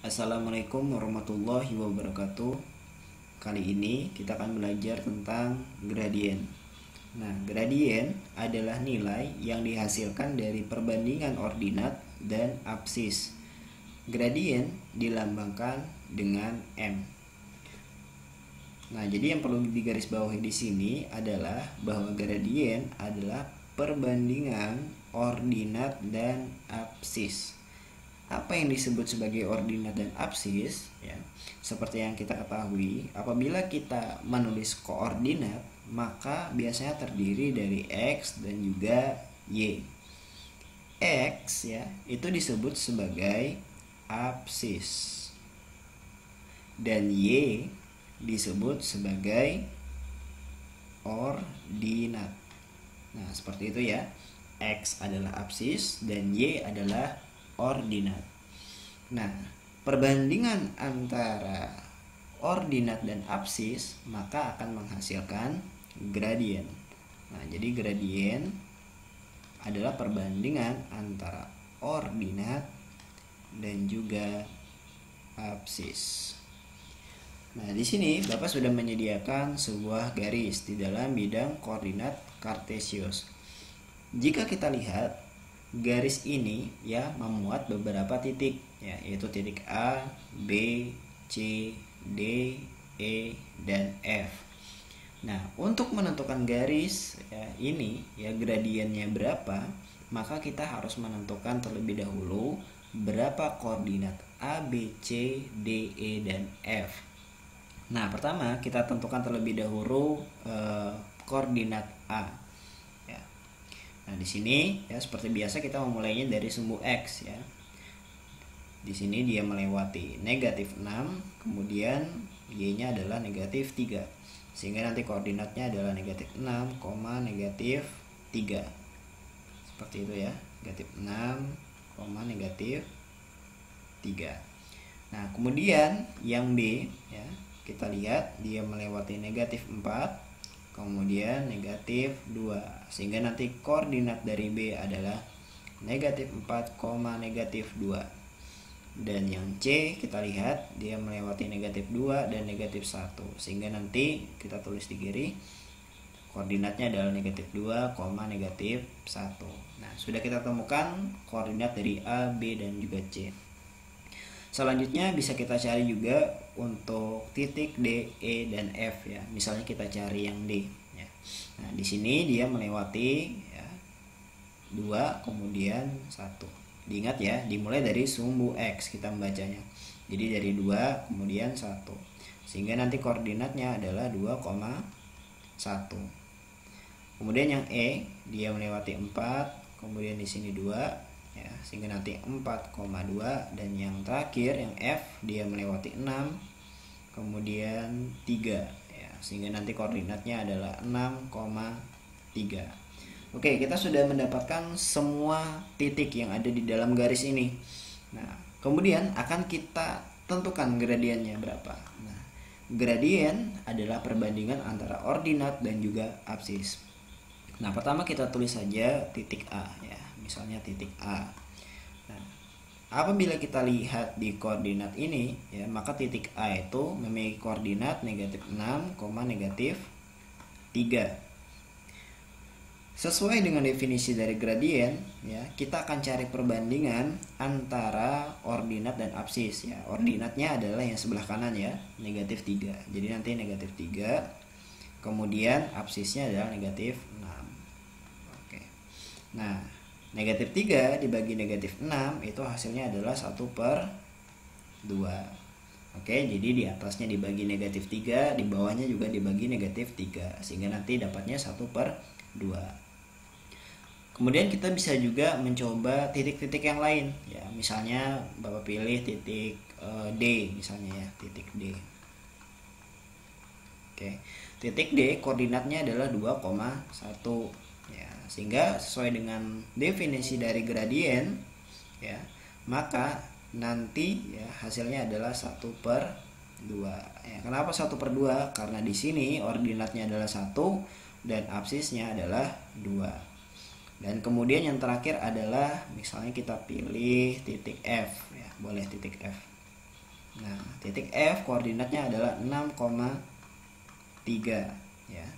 Assalamualaikum warahmatullahi wabarakatuh. Kali ini kita akan belajar tentang gradien. Nah, gradien adalah nilai yang dihasilkan dari perbandingan ordinat dan absis. Gradien dilambangkan dengan M. Nah, jadi yang perlu digarisbawahi di sini adalah bahwa gradien adalah perbandingan ordinat dan absis. Apa yang disebut sebagai ordinat dan absis ya, seperti yang kita ketahui, apabila kita menulis koordinat maka biasanya terdiri dari X dan juga Y. X ya itu disebut sebagai absis dan Y disebut sebagai ordinat. Nah, seperti itu ya. X adalah absis dan Y adalah ordinat. Nah, perbandingan antara ordinat dan absis maka akan menghasilkan gradien. Nah, jadi gradien adalah perbandingan antara ordinat dan juga absis. Nah, di sini Bapak sudah menyediakan sebuah garis di dalam bidang koordinat kartesius. Jika kita lihat garis ini ya memuat beberapa titik ya, yaitu titik A, B, C, D, E, dan F. Nah, untuk menentukan garis ya, ini ya gradiennya berapa, maka kita harus menentukan terlebih dahulu berapa koordinat A, B, C, D, E, dan F. Nah, pertama kita tentukan terlebih dahulu koordinat A. Nah, di sini ya seperti biasa kita memulainya dari sumbu X ya. Di sini dia melewati negatif 6, kemudian Y-nya adalah negatif 3. Sehingga nanti koordinatnya adalah negatif 6, negatif 3. Seperti itu ya, negatif 6, negatif 3. Nah, kemudian yang B ya, kita lihat dia melewati negatif 4, kemudian negatif 2, sehingga nanti koordinat dari B adalah negatif 4, negatif 2. Dan yang C kita lihat dia melewati negatif 2 dan negatif 1, sehingga nanti kita tulis di kiri koordinatnya adalah negatif 2, negatif 1. Nah, sudah kita temukan koordinat dari A, B, dan juga C. Selanjutnya bisa kita cari juga untuk titik D, E, dan F ya. Misalnya kita cari yang D ya. Nah, di sini dia melewati ya 2 kemudian 1. Diingat ya, dimulai dari sumbu X kita membacanya. Jadi dari 2 kemudian 1. Sehingga nanti koordinatnya adalah 2,1. Kemudian yang E dia melewati 4, kemudian di sini 2 ya, sehingga nanti 4,2, dan yang terakhir yang F dia melewati 6 kemudian 3 ya, sehingga nanti koordinatnya adalah 6,3. Oke, kita sudah mendapatkan semua titik yang ada di dalam garis ini. Nah, kemudian akan kita tentukan gradiennya berapa. Nah, gradien adalah perbandingan antara ordinat dan juga absis. Nah, pertama kita tulis saja titik A ya. Misalnya titik A. Nah, apabila kita lihat di koordinat ini ya, maka titik A itu memiliki koordinat negatif 6, negatif 3. Sesuai dengan definisi dari gradien ya, kita akan cari perbandingan antara ordinat dan absis ya. Ordinatnya adalah yang sebelah kanan ya, negatif 3. Jadi nanti negatif 3. Kemudian absisnya adalah negatif 6. Oke. Nah, negatif 3 dibagi negatif 6 itu hasilnya adalah 1/2. Oke, jadi di atasnya dibagi negatif 3, di bawahnya juga dibagi negatif 3, sehingga nanti dapatnya 1/2. Kemudian kita bisa juga mencoba titik-titik yang lain ya. Misalnya Bapak pilih titik D misalnya ya, titik D. Oke. Titik D koordinatnya adalah 2,1 ya, sehingga sesuai dengan definisi dari gradien ya, maka nanti ya hasilnya adalah 1/2 ya. Kenapa 1/2? Karena di sini ordinatnya adalah 1 dan absisnya adalah 2. Dan kemudian yang terakhir adalah misalnya kita pilih titik F ya, boleh titik F. Nah, titik F koordinatnya adalah 6,3 ya.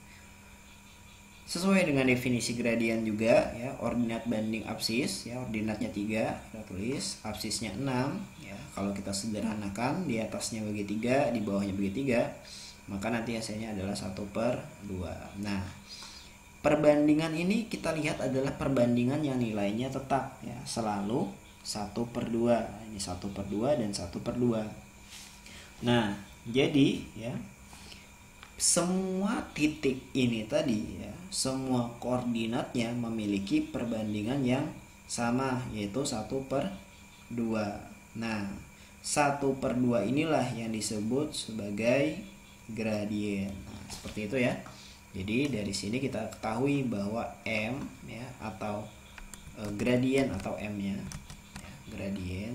Sesuai dengan definisi gradien juga ya, ordinat banding absis ya, ordinatnya 3, kita tulis absisnya 6 ya. Kalau kita sederhanakan, di atasnya bagi 3, di bawahnya bagi 3, maka nanti hasilnya adalah 1/2. Nah, perbandingan ini kita lihat adalah perbandingan yang nilainya tetap ya, selalu 1/2. Ini 1/2 dan 1/2. Nah, jadi ya, semua titik ini tadi ya, semua koordinatnya memiliki perbandingan yang sama, yaitu 1/2. Nah, 1/2 inilah yang disebut sebagai gradien. Nah, seperti itu ya. Jadi dari sini kita ketahui bahwa M ya, atau gradien atau M-nya ya, gradien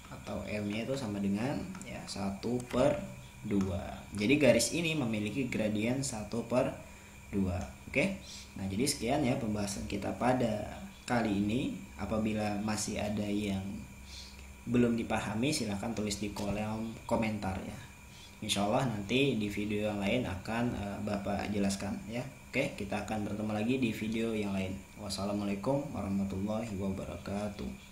atau M-nya itu sama dengan ya 1/2. Jadi garis ini memiliki gradien 1/2. Oke. Nah, jadi sekian ya pembahasan kita pada kali ini. Apabila masih ada yang belum dipahami, silahkan tulis di kolom komentar ya. Insya Allah nanti di video yang lain akan Bapak jelaskan ya. Oke, kita akan bertemu lagi di video yang lain. Wassalamualaikum warahmatullahi wabarakatuh.